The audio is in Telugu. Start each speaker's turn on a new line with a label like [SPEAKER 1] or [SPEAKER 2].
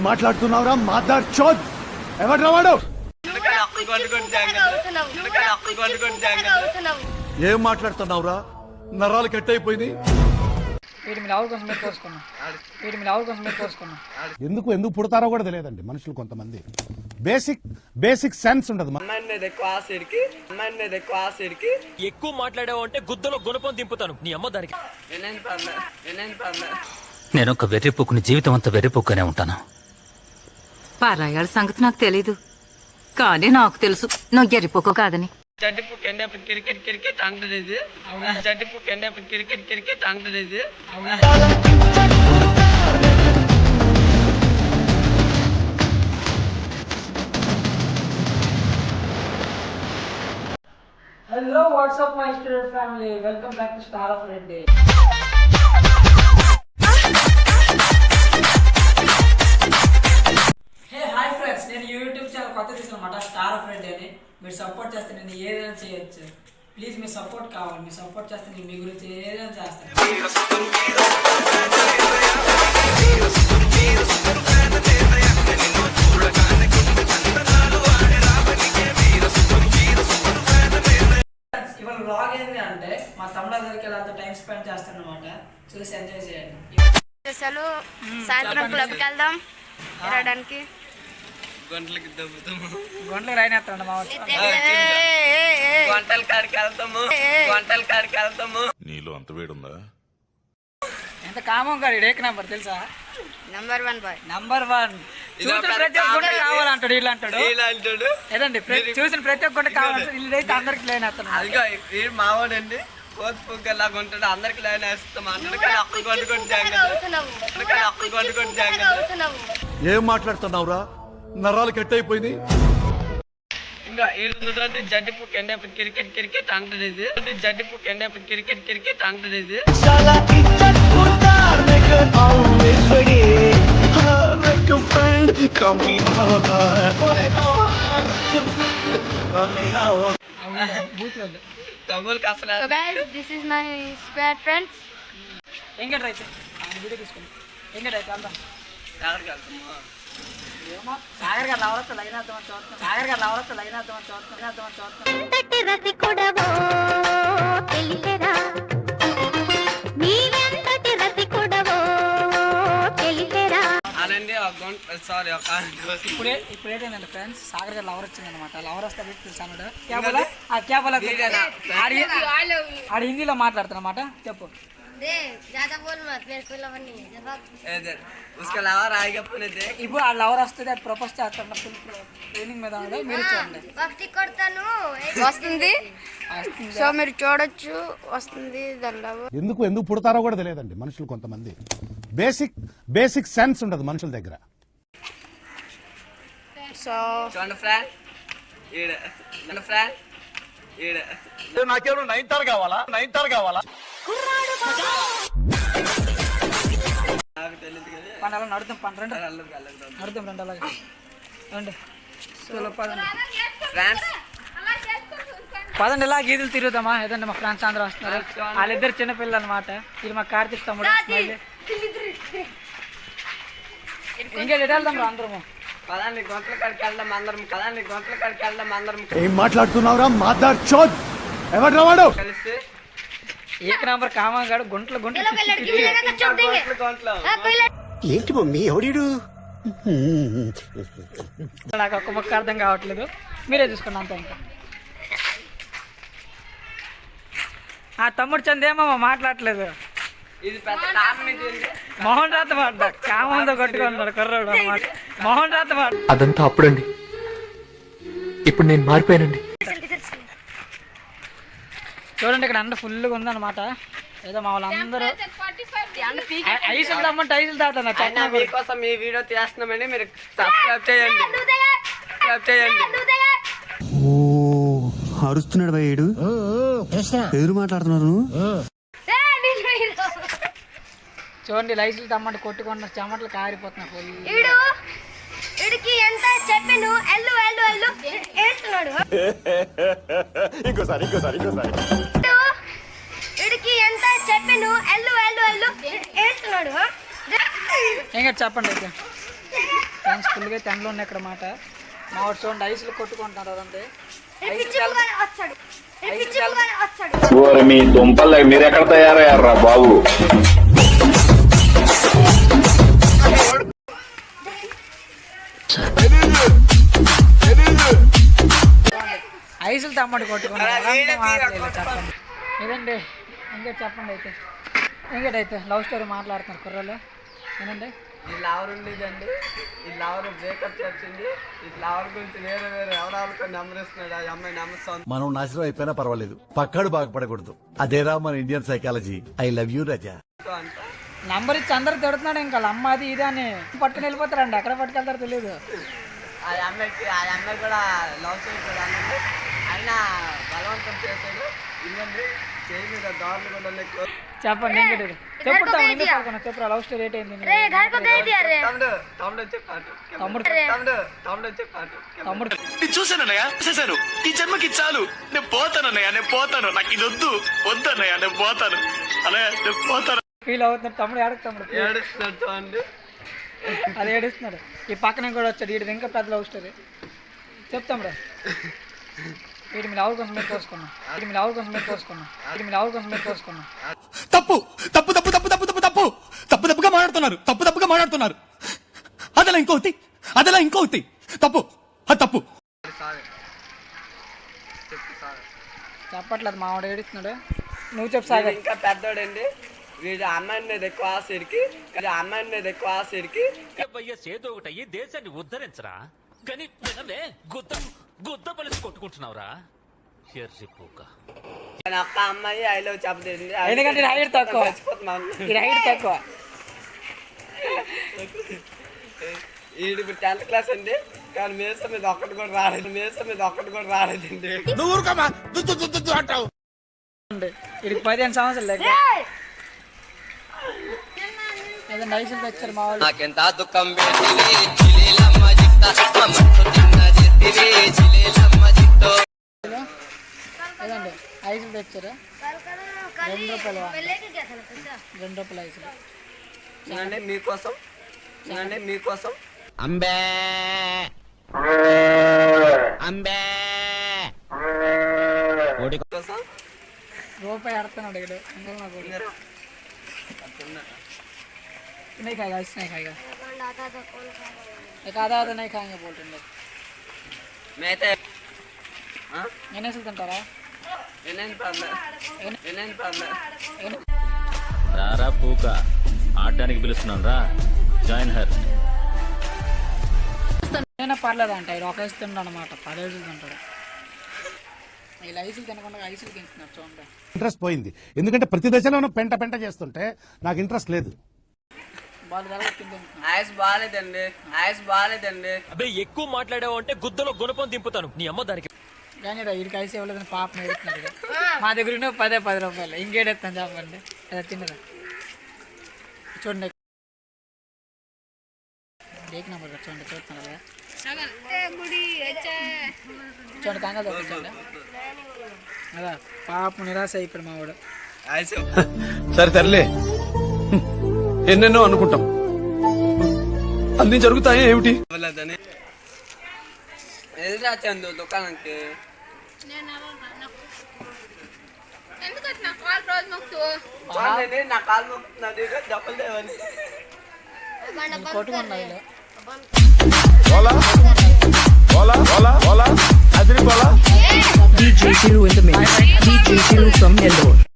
[SPEAKER 1] మాట్లాడుతున్నావురా మాదార్ చోద్ ఎవరు రావాడు ఏం మాట్లాడుతున్నావురా నరాలు కట్ అయిపోయింది ఎందుకు పుడతారో కూడా తెలియదండి మనుషులు కొంతమంది బేసిక్ సెన్స్ ఉండదు.
[SPEAKER 2] ఎక్కువ మాట్లాడావు అంటే గుద్దలో గుణపం దింపుతాను నీ అమ్మ దానికి.
[SPEAKER 3] నేను ఒక వెర్రిపోకుని జీవితం అంతా వెర్రిపోకునే ఉంటాను.
[SPEAKER 4] పారాయాల సంగతి నాకు తెలీదు, కానీ నాకు తెలుసు నువ్వు ఎర్రిపోకు కాదని.
[SPEAKER 5] Hello, what's up my student family? Welcome back to Star of Red Day. Hey, hi friends. నేను యూట్యూబ్ ఛానల్ కొత్త తీసానమాట స్టార్ ఆఫ్ రెడ్ అని. మీరు సపోర్ట్ చేస్తే నేను ఏదైనా చేయొచ్చు. ప్లీజ్ మీ సపోర్ట్ కావాలి. మీ సపోర్ట్ చేస్తే నేను మీ గురించి ఏదైనా చేస్తాను. ఇవాళ వ్లాగ్ ఏంటి అంటే మా తమ్ముడు దగ్గరికి వెళ్ళి టైం స్పెండ్ చేస్తాను అనమాట. చూసి ఎంజాయ్ చేయండి.
[SPEAKER 6] అసలు సాయంత్రం క్లబ్కి వెళ్దాం తిరగడానికి.
[SPEAKER 5] గొంటలకు రాయినేస్తాడు మా
[SPEAKER 1] నీలో అంత వేడుందా?
[SPEAKER 5] ఎంత కామం గారు ఏక నంబర్ తెలుసా?
[SPEAKER 6] Number 1 bye.
[SPEAKER 5] నంబర్ 1 చూసిన ప్రతి ఒక్క గుంట కావాలంటాడు వీళ్ళు అంటాడు. ఏదండి చూసిన ప్రతి ఒక్క గుంట కావాలంటాడు. వీళ్ళు అయితే అందరికి లైన్ వేస్తాను.
[SPEAKER 7] అదిగో వీడు మావాడండి కోతి పుగ్గలాగా ఉంటాడు. అందరికి లైన్ వేస్తాం అన్నాడు కానీ అప్పుడు కొట్టుకొని జాగ్రత్త.
[SPEAKER 1] ఏం మాట్లాడుతున్నావురా నరాలు కట్ అయిపోయింది.
[SPEAKER 7] ఇంకా ఈడుంటే జడ్డి పుక్ ఎండ క్రికెట్ అంటుంది ఇది. జడ్డి పుక్ ఎండ క్రికెట్ అంటుంది ఇది.
[SPEAKER 6] So guys, this is my square friends.
[SPEAKER 5] ఎంగట్ రైతే వీడియో తీసుకోండి. ఎంగట్ రైతే అందాం. సాగర్ గారు రావడం లైన్ వేద్దామని చూస్తాం. సాగర్ గారు రావడం లైన్ వేద్దామని చూస్తాం. ఇప్పుడు ఏంటంటే ఫ్రెండ్స్ సాగర్ గారు లవర్ వచ్చింది అనమాట. లవర్ వస్తే తెలుసాను ఆడ హిందీలో మాట్లాడుతున్నమాట. చెప్పు. ఇప్పుడు ఆ లవర్ వస్తుంది అది ప్రపోజ్ చేస్తాను ట్రైనింగ్ మీద మీరు చూడండి.
[SPEAKER 6] వస్తుంది సో మీరు చూడొచ్చు. వస్తుంది
[SPEAKER 1] ఎందుకు పుడతారో కూడా తెలియదండి మనుషులు కొంతమంది బేసిక్ సెన్స్ ఉండదు మనుషుల దగ్గర.
[SPEAKER 6] సో
[SPEAKER 1] నాకేమో నైన్తార్ కావాలా
[SPEAKER 5] పండాల నడుతాం నడుతాం రెండు అలాగే రండి పదండి ఇలా గీదులు తిరుగుతామా. ఏదండి మా ఫ్రెండ్స్ అందరూ వస్తున్నారు. వాళ్ళిద్దరు చిన్నపిల్లలు అనమాట. ఇది మా కార్తీక్ తమ్ముడు. ఇంకా వెళ్దాం రా అందరము.
[SPEAKER 1] ఏం మాట్లాడుతున్నావురా మాదార్ చోద్ ఎవరు రావాడు?
[SPEAKER 5] ఏక నంబర్ కామంగాడు గుంటలు
[SPEAKER 1] ఏంటి మమ్మీ ఎవడు?
[SPEAKER 5] నాకు ఒక్క మొక్క అర్థం కావట్లేదు. మీరే చూసుకోండి అంత. ఇంకా ఆ తమ్ముడు చందేమో మాట్లాడట్లేదు. మోహన్ రాత మాట కామంతో కొట్టుకున్నాడు కుర్రాడు అన్నమాట. మోహన్ రాత మాట
[SPEAKER 2] అదంతా అప్పుడండి. ఇప్పుడు నేను మారిపోయానండి.
[SPEAKER 5] చూడండి ఇక్కడ అండ ఫుల్గా ఉందన్నమాట. ఏదో మా వాళ్ళందరూ ఐసులు తమ్మంటే ఐసులు తాగుతున్నా.
[SPEAKER 7] మీకోసం ఈ వీడియో తీస్తున్నామని మీరు సబ్స్క్రైబ్ చేయండి.
[SPEAKER 8] అరుస్తున్నాడు భయ్యుడు. ఎదురు మాట్లాడుతున్నారు.
[SPEAKER 5] చూడండి లైసులు తమ్మంటే కొట్టుకున్న చెమటలు కారిపోతున్నారు.
[SPEAKER 1] ఇంకోసారి
[SPEAKER 6] ఎంత చెప్పాను ఎల్లు ఏడుస్తున్నాడు.
[SPEAKER 5] ఇంకా చెప్పండి అయితే ఫ్రెండ్స్ ఫుల్గా తెండలో ఉన్నాయి ఇక్కడ మాట మా వాడు చూడండి ఐసులు కొట్టుకుంటున్నారు అదంతే
[SPEAKER 9] మీ దుంపలు మీరు ఎక్కడ తయారయ్యారా బాబు?
[SPEAKER 5] ఐసులు తమ్మడి కొట్టుకున్నారు చెప్పండి ఏదండి ఇంకా చెప్పండి అయితే ఇంకేటైతే లవ్ స్టోరీ మాట్లాడుతున్నారు కుర్రలు ఏనండి
[SPEAKER 7] ఈ లవర్ ఉండేదండి, ఈ లవర్ బ్రేకప్ చేసింది, ఈ లవర్ గురించి వేరే వేరే ఎవరాలకు నెంబర్ ఇస్తున్నాడు, ఆ అమ్మాయి నెంబర్
[SPEAKER 10] మనం నాశనం అయిపోయినా పర్వాలేదు, పక్కాడు బాగుపడకూడదు. అదేరా మన Indian psychology. I love you Raza.
[SPEAKER 5] Number ఇచ్చి అందరు తిడుతున్నాడు ఇంకా అమ్మ అది ఇది అని పట్టుకుని వెళ్ళిపోతారండి ఎక్కడ పట్టుకెళ్తారో తెలియదు.
[SPEAKER 7] ఆ అమ్మాయి కూడా లవ్ చేయకూడదు అన్నది ఆయన బలవంతం చేశాడు. ఇవ్వండి చేయి మీద దారులు కూడా ఎక్కువ.
[SPEAKER 5] చెప్పండి ఇంకేంటి చెప్పురా లవ్ స్టోరీ ఏంటి తమ్ముడు
[SPEAKER 11] చూసానన్నయ్య చూసాను. ఈ జన్మకి చాలు, నేను పోతానన్నయ్య, నేను పోతాను, నాకు ఇది వద్దు వద్దన్నయ్య, నేను పోతాను అన్నయ్య, నేను పోతాను.
[SPEAKER 5] ఫీల్ అవుతున్నాడు తమ్ముడు తమ్ముడు
[SPEAKER 7] ఏడుస్తున్నాడు చూడండి,
[SPEAKER 5] అది ఏడుస్తున్నాడు. ఈ పక్కన కూడా వచ్చాడు వీడి ఇంకా పెద్ద లవ్ స్టోరీ చెప్తాం రా. వీడి మీ లవ్ కోసం మీరు పోసుకున్నాం, వీడి మీ లవ్ కోసం మీరు పోసుకున్నాం, వీడి మీ లవ్ కోసం మీరు పోసుకున్నాం.
[SPEAKER 11] తప్పు తప్పు తప్పు తప్పు తప్పు తప్పు తప్పు తప్పు తప్పుగా మాట్లాడుతున్నారు. అదలా ఇంకోటి తప్పు అది తప్పు.
[SPEAKER 5] చెప్పట్లేదు మావాడు ఏడుస్తున్నాడు, నువ్వు చెప్పు సాగర్.
[SPEAKER 7] ఇంకా పెద్దోడండి వీడు అమ్మాయి మీద ఎక్కువ ఆశడికి
[SPEAKER 3] చేదో ఒకటయ్యి దేశాన్ని ఉద్ధరించరా కానీ గుద్ద పలిసి కొట్టుకుంటున్నావురా ఎర్రిపోక.
[SPEAKER 7] ఒక్క అమ్మాయి ఐ లవ్ చెప్పదండి,
[SPEAKER 5] ఎందుకంటే హైట్ తక్కువ.
[SPEAKER 7] వీడు ఇప్పుడు 10th క్లాస్ అండి, కానీ మేసం మీద ఒక్కటి కూడా రాలేదండి.
[SPEAKER 5] వీడికి 15 సంవత్సరాలు లేక ఏదైనా ఐసులు తెచ్చారు మా వాళ్ళు.
[SPEAKER 7] నాకెంత దుఃఖం
[SPEAKER 5] ఏదండి ఐసులు తెచ్చారు ₹2 ఐసులు
[SPEAKER 7] మీకోసం
[SPEAKER 5] రూపాయి ఆడుతున్నాడు ఇక్కడ नहीं खाएगा, इस नहीं खाएगा, एक आधा नहीं खाएंगे बोल रहे हैं. मैंने से तंटारा
[SPEAKER 3] రారా పూక ఆడడానికి పిలుస్తున్నాను రా, జాయిన్ హర్.
[SPEAKER 5] నేను పర్లేదు అంట ఇది ఒక ఐసు తింటాడు అనమాట, 10 ఐసులు తింటాడు. వీళ్ళు ఐసులు తినకుండా ఐసులు తింటున్నారు చూడండి.
[SPEAKER 1] ఇంట్రెస్ట్ పోయింది ఎందుకంటే ప్రతి దశలోనూ పెంట చేస్తుంటే నాకు ఇంట్రెస్ట్ లేదు.
[SPEAKER 7] ఐస్ బాగాలేదండి.
[SPEAKER 2] అబ్బే ఎక్కువ మాట్లాడావు అంటే గుద్దలో గుణపం దింపుతాను నీ అమ్మ దానికి.
[SPEAKER 5] కానీ వీడికి ఐసు ఇవ్వలేదని పాపం ఏడుతున్నాడు. మా దగ్గర ₹10 ఇంకేడెత్తాను చెప్పండి. అదే తిన్నదా చూడండి, ఏక్ నెంబర్ చూడండి చూస్తున్నాడు కదా చూడండి కంగా చూడండి అదా పాపం నిరాశ అయిపోయాడు మా వాడు.
[SPEAKER 11] సరే తరలే, ఎన్నెన్నో అనుకుంటాం, అన్ని జరుగుతాయి ఏమిటి?
[SPEAKER 7] వెళ్ళరా చందు దుకాణానికి. నా కాలు మొక్కుతున్నది డబ్బులు దేవని
[SPEAKER 5] కొట్టుకున్నాడు.
[SPEAKER 11] DJ Shiru in the mix. DJ Shiru from Ellore.